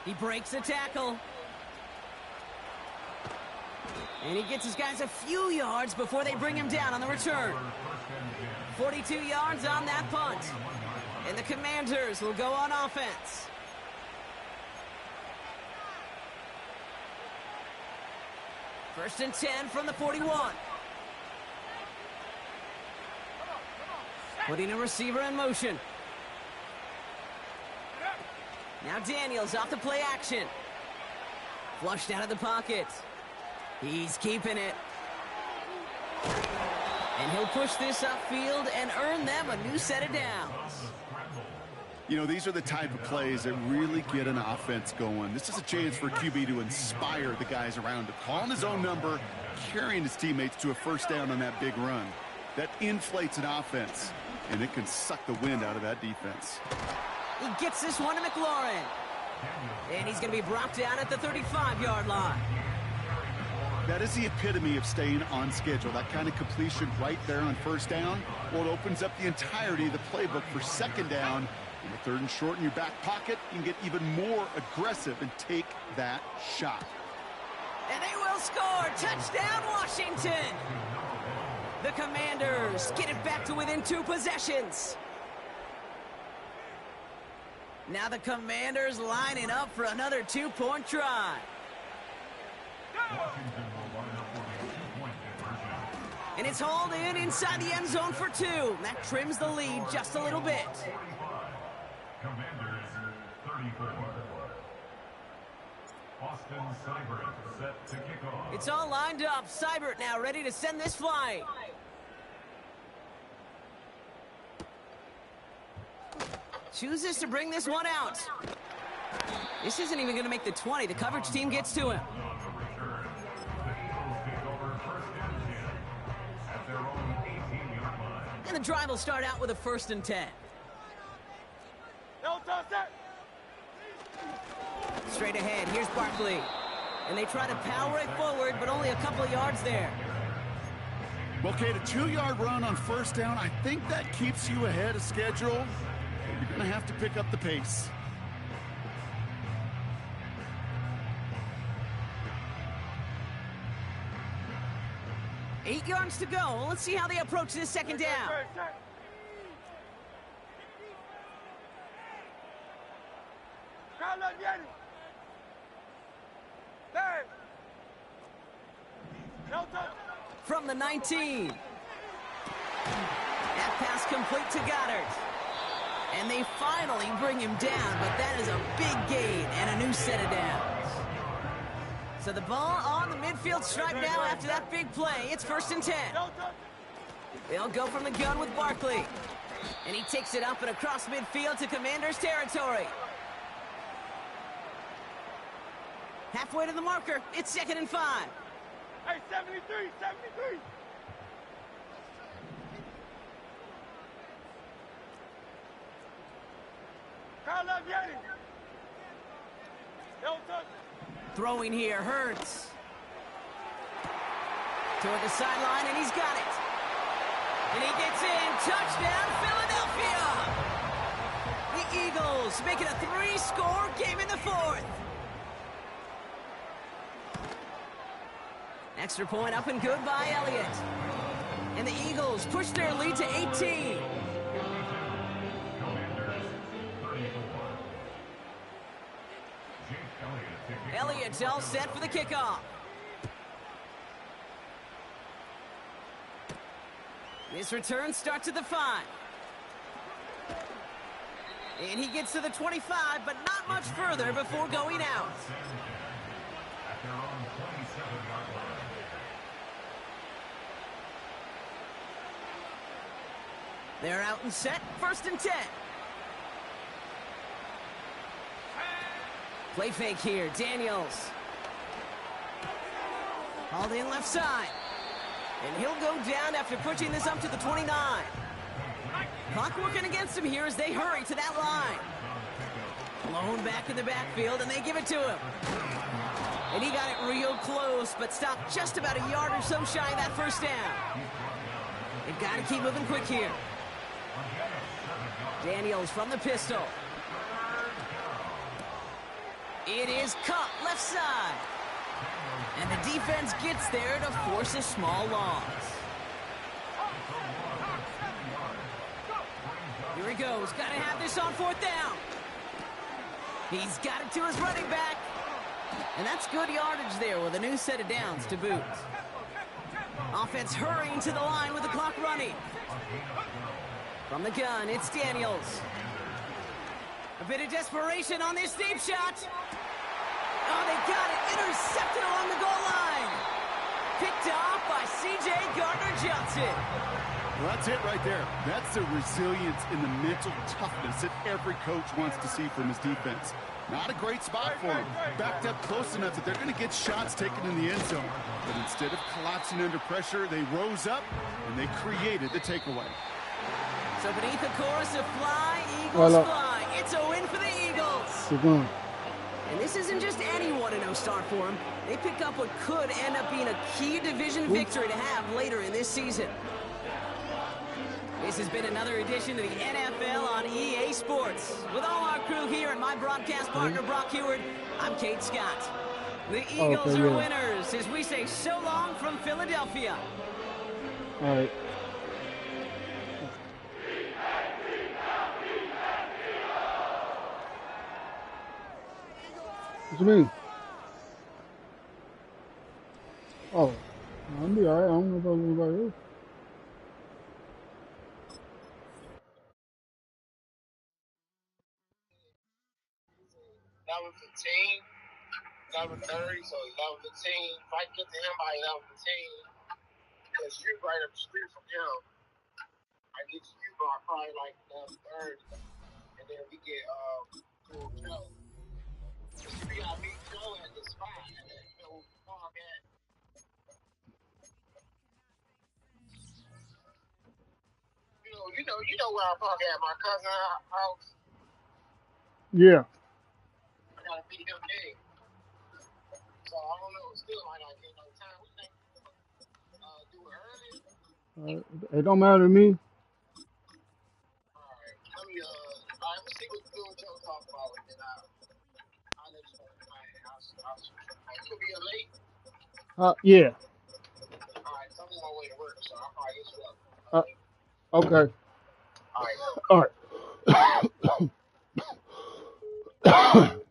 He breaks a tackle. And he gets his guys a few yards before they bring him down on the return. 42 yards on that punt. And the Commanders will go on offense. First and 10 from the 41. Putting a receiver in motion. Now Daniels off the play action. Flushed out of the pocket. He's keeping it. And he'll push this upfield and earn them a new set of downs. You know, these are the type of plays that really get an offense going. This is a chance for QB to inspire the guys around him. Calling his own number, carrying his teammates to a 1st down on that big run. That inflates an offense, and it can suck the wind out of that defense. He gets this one to McLaurin. And he's going to be brought down at the 35-yard line. That is the epitome of staying on schedule. That kind of completion right there on 1st down. Well, it opens up the entirety of the playbook for 2nd down. In the 3rd and short in your back pocket, you can get even more aggressive and take that shot. And they will score. Touchdown, Washington. The Commanders get it back to within 2 possessions. Now the Commanders lining up for another 2-point try. And it's hauled in inside the end zone for 2. That trims the lead just a little bit. Commanders 34. Seibert set to kick off. It's all lined up. Seibert now ready to send this flying. Chooses to bring this one out. This isn't even going to make the 20. The coverage team gets to him. On the return, the Eagles take over first and 10 at their own 18-yard line. And the drive will start out with a 1st and 10. No touch that. Straight ahead, here's Barkley. And they try to power it forward, but only a couple of yards there. Well, Kate, a 2-yard run on 1st down, I think that keeps you ahead of schedule. You're going to have to pick up the pace. Eight yards to go. Let's see how they approach this 2nd down. Carlos, get it. There. No touch. From the 19. That pass complete to Goddard. And they finally bring him down, but that is a big gain and a new set of downs. So the ball on the midfield stripe now after that big play. It's 1st and 10. No touch. They'll go from the gun with Barkley. And he takes it up and across midfield to Commanders territory. Halfway to the marker. It's 2nd and 5. Hey, 73, 73. Carlos, get it. No touch. Throwing here, Hurts. Toward the sideline, and he's got it. And he gets in. Touchdown, Philadelphia! The Eagles make it a 3-score game in the 4th. Extra point up and good by Elliott. And the Eagles push their lead to 18. Commanders 34. Jake Elliott to kick off. Elliott's all set for the kickoff. This return starts at the 5. And he gets to the 25, but not much further before going out. At their own 27-yard line. They're out and set, 1st and 10. Play fake here, Daniels. Hauled in left side. And he'll go down after pushing this up to the 29. Clock working against him here as they hurry to that line. Blown back in the backfield, and they give it to him. And he got it real close, but stopped just about a yard or so shy of that 1st down. They've got to keep moving quick here. Daniels from the pistol. It is caught left side. And the defense gets there to force a small loss. Here he goes. Got to have this on 4th down. He's got it to his running back. And that's good yardage there with a new set of downs to boot. Offense hurrying to the line with the clock running. From the gun, it's Daniels. A bit of desperation on this deep shot. Oh, they got it. Intercepted along the goal line. Picked off by C.J. Gardner-Johnson. Well, that's it right there. That's the resilience and the mental toughness that every coach wants to see from his defense. Not a great spot for him. Backed up close enough that they're going to get shots taken in the end zone. But instead of collapsing under pressure, they rose up and they created the takeaway. So beneath the chorus of Fly, Eagles Fly, it's a win for the Eagles. Keep going. And this isn't just any 1-0 start for them. They pick up what could end up being a key division victory to have later in this season. This has been another edition of the NFL on EA Sports. With all our crew here and my broadcast partner, Brock Heward, I'm Kate Scott. The Eagles are winners as we say so long from Philadelphia. All right. What you mean? Oh, I'll be all right. I don't know about anybody else. That was the team. 11:30, so 11:15. If I get to him by 11:15, because you right up the street from him, I get to you by probably like 11:30, and then we get to Joe. We gotta meet Joe at the spot, and then park at. You know where I park at my cousin's house. Yeah. I gotta meet him there. So I don't know. Still might not get no time. We think do it early. It don't matter to me. Alright. Let me see what you and Joe talk about, and then I'll let you know. You gonna be late? Yeah. Alright, I'm on my way to work, so I'll probably get you up. Okay. Alright. All right.